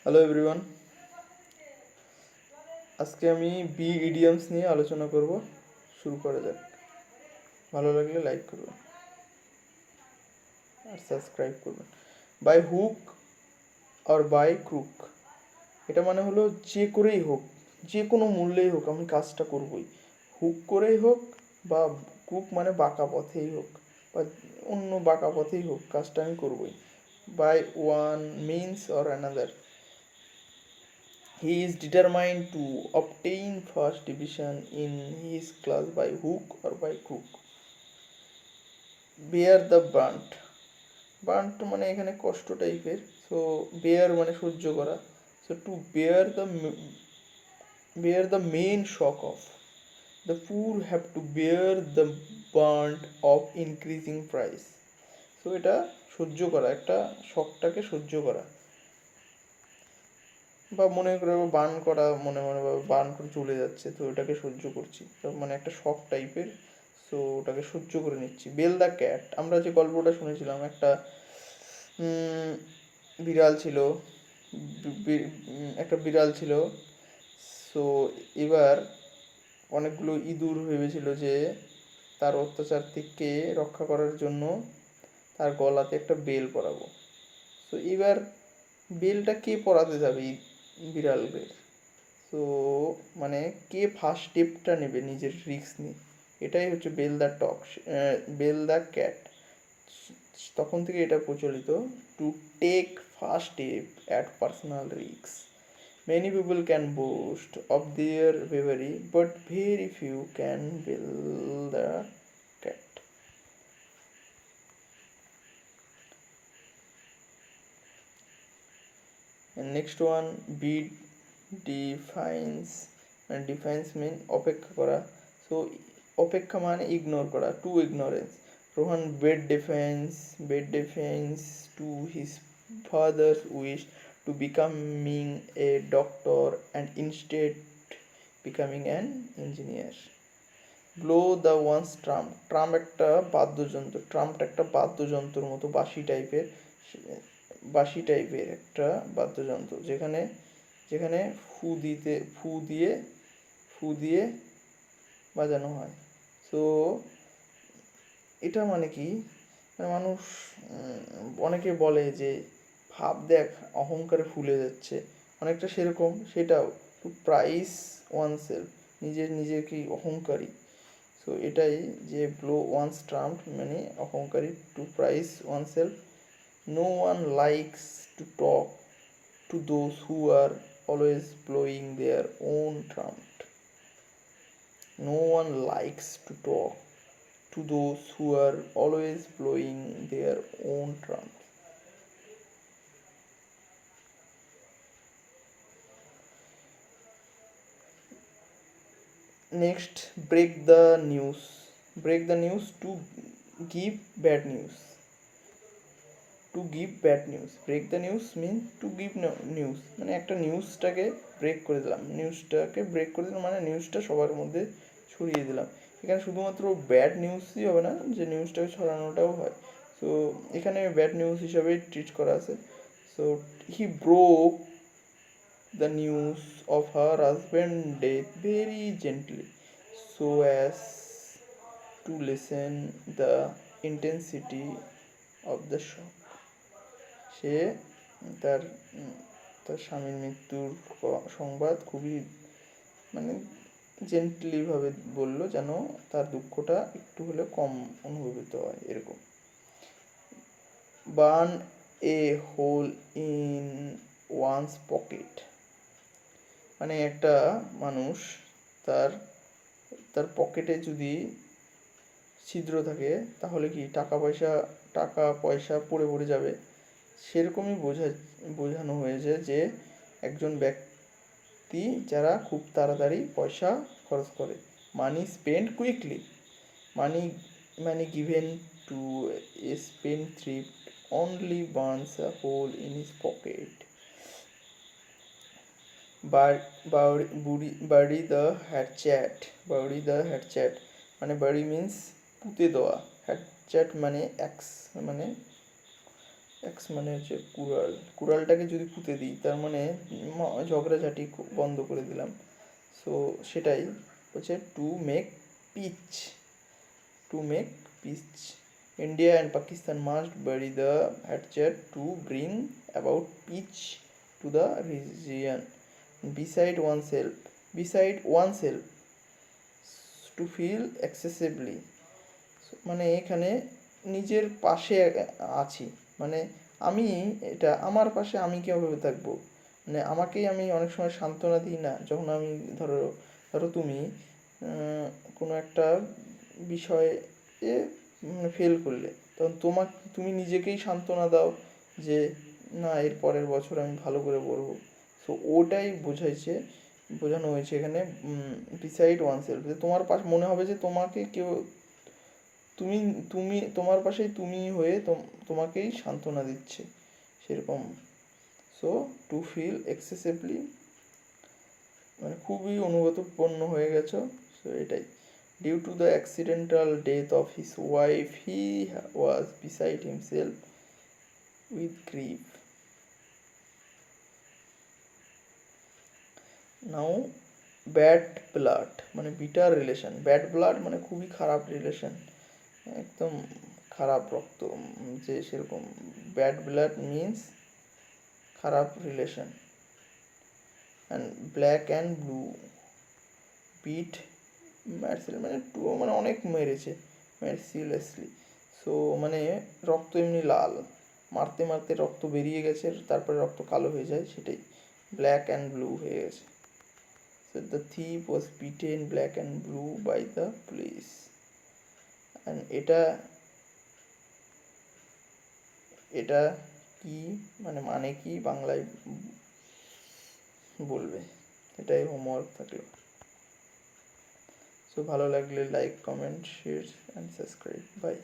Hello everyone, আজকে আমি B idioms নিয়ে আলোচনা করব। শুরু করা যাক। ভালো লাগলে লাইক করবেন আর সাবস্ক্রাইব করবেন। বাই হুক আর বাই ক্রুক, এটা মানে হলো যে করেই হোক, যে কোনো মূল্যেই হোক আমি কাজটা করবই। হুক করেই হোক বা ক্রুক মানে বাঁকা পথেই হোক বা অন্য বাঁকা পথেই হোক, কাজটা আমি করবই। By one means or another, he is determined to obtain first division in his class by hook or by crook. bear the brunt, brunt মানে এখানে কষ্ট টাইপের। সো bear মানে সহ্য করা। So to bear the main shock of, the poor have to bear the brunt of increasing price. So এটা সহ্য করা, একটা শকটাকে সহ্য করা, বা মনে করে বার্ন করা, মনে মনে বার্ন করে চলে যাচ্ছে, তো ওটাকে সহ্য করছি, মানে একটা শক টাইপের। সো ওটাকে সহ্য করে নিচ্ছি। বেল দ্য ক্যাট, আমরা যে গল্পটা শুনেছিলাম, একটা বিড়াল ছিল, একটা বিড়াল ছিল। সো এবার অনেকগুলো ইঁদুর ভেবেছিল যে তার অত্যাচার থেকে রক্ষা করার জন্য তার গলাতে একটা বেল পরাবো। তো এবার বেলটা কে পরাতে যাবে বিড়ালের? তো মানে কে ফার্স্ট স্টেপটা নেবে নিজের রিস্ক নিয়ে, এটাই হচ্ছে বেল দ্য ক্যাট। তখন থেকে এটা প্রচলিত, to take first step at personal risk. Many people can boast of their bravery, but very few can bell the cat. And next one, be defiance, মানে ডিফাইন্স মিন অপেক্ষা করা। So অপেক্ষা মানে ignore করা, to ignorance. Rohan bade defiance to his father's wish to becoming a doctor and instead becoming an engineer. Blow the one's trumpet, trumpet একটা বাদ্যযন্ত্র, ট্রাম্পটা একটা বাদ্যযন্ত্রের মতো, বাঁশি টাইপের একটা বাদ্যযন্ত্র, যেখানে যেখানে ফু দিয়ে বাজানো হয়। তো এটা মানে কি, মানে মানুষ অনেকে বলে যে ভাব দেখ অহংকারে ফুলে যাচ্ছে, অনেকটা সেরকম। সেটাও টু প্রাইস ওয়ান সেলফ, নিজেকে অহংকারী। সো এটাই যে ব্লো ওয়ান্স ট্রাম্প মানে অহংকারী, to praise oneself. No one likes to talk to those who are always blowing their own trumpet. No one likes to talk to those who are always blowing their own trumpet. Next, break the news. Break the news, to give bad news. To give bad news, break the news mean to give news, মানে একটা নিউজটাকে break করে দিলাম, মানে নিউজটা সবার মধ্যে ছড়িয়ে দিলাম। এখানে শুধুমাত্র ব্যাড নিউজই হবে না, যে নিউজটাকে ছড়ানোটাও হয়। সো এখানে ব্যাড নিউজ হিসাবে ট্রিট করা আছে। So he broke the news of her husband death very gently so as to lessen the intensity of the shock. সে তার তার স্বামীর মৃত্যুর সংবাদ খুবই মানে জেন্টলিভাবে বলল, যেন তার দুঃখটা একটু হলেও কম অনুভূত হয়, এরকম। Burn a hole in one's pocket, মানে একটা মানুষ তার তার পকেটে যদি ছিদ্র থাকে, তাহলে কি টাকা পয়সা পড়ে যাবে। সেরকমই বোঝানো হয়েছে যে একজন ব্যক্তি যারা খুব তাড়াতাড়ি পয়সা খরচ করে। Money spend quickly, money money given to a spendthrift only burns a hole in his pocket. Bury the hatchet, মানে বাড়ি মিন্স পুঁতে দেওয়া, হ্যাটচ্যাট মানে অ্যাক্স, মানে এক্স মানে হচ্ছে কুড়াল, কুড়ালটাকে যদি পুঁতে দিই তার মানে ঝগড়াঝাটি বন্ধ করে দিলাম। সো সেটাই হচ্ছে to make peace, to make peace. India and Pakistan must bury the hatchet to bring about peace to the region. Beside oneself, to feel excessively, মানে এখানে নিজের পাশে আছি, মানে আমি, এটা আমার পাশে আমি কীভাবে থাকবো, মানে আমাকেই আমি অনেক সময় সান্ত্বনা দিই না, যখন আমি ধরো ধরো তুমি কোনো একটা বিষয়ে ফেল করলে, তখন তুমি নিজেকেই সান্ত্বনা দাও যে না এর পরের বছর আমি ভালো করে পড়বো। সো ওটাই বোঝানো হয়েছে এখানে বিসাইড ওয়ান সেলফ, যে তোমার পাশ মনে হবে যে তোমাকে কেউ, তুমি তুমি তোমার পাশেই তুমি হয়ে তোমাকেই সান্ত্বনা দিচ্ছে সেরকম। সো টু ফিল এক্সেসিভলি মানে খুবই অনুগতপূর্ণ হয়ে গেছো। সো এটাই, due to the accidental death of his wife he was beside himself with grief. Now bad blood মানে বিটার রিলেশন, ব্যাড ব্লাড মানে খুবই খারাপ রিলেশন, একদম খারাপ রক্ত, যে সেরকম ব্যাড ব্লাড মিন্স খারাপ relation. And black and blue beat মানে টু মানে অনেক মেরেছে ম্যার্সিলেসলি। সো মানে রক্ত এমনি লাল, মারতে মারতে রক্ত বেরিয়ে গেছে, তারপরে রক্ত কালো হয়ে যায়, সেটাই ব্ল্যাক অ্যান্ড ব্লু হয়ে গেছে। So the thief was beaten black and blue by the police. And এটা এটা কি মানে কি বাংলায় বলবে, এটাই হোমওয়ার্ক থাকলো। সো ভালো লাগলে like comment share and subscribe, by.